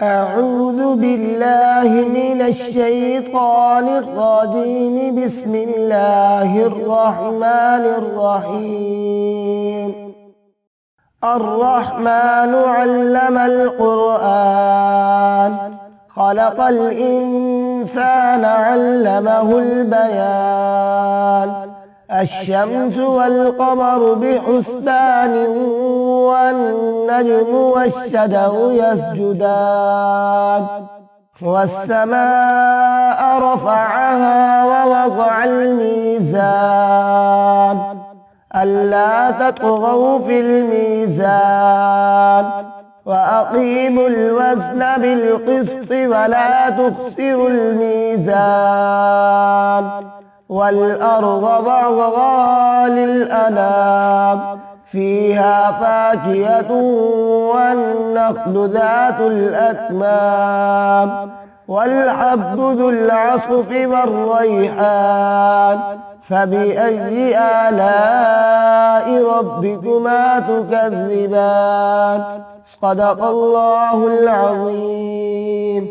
أعوذ بالله من الشيطان الرجيم. بسم الله الرحمن الرحيم. الرحمن علم القرآن، خلق الإنسان علمه البيان. الشمس والقمر بحسبان، والنجم والشجر يسجدان. والسماء رفعها ووضع الميزان، ألا تطغوا في الميزان، وأقيموا الوزن بالقسط ولا تخسروا الميزان. والأرض وضعها للأنام، فيها فاكهة والنخل ذات الأكمام، والحب ذو العصف والريحان. فبأي آلاء ربكما تكذبان؟ صدق الله العظيم.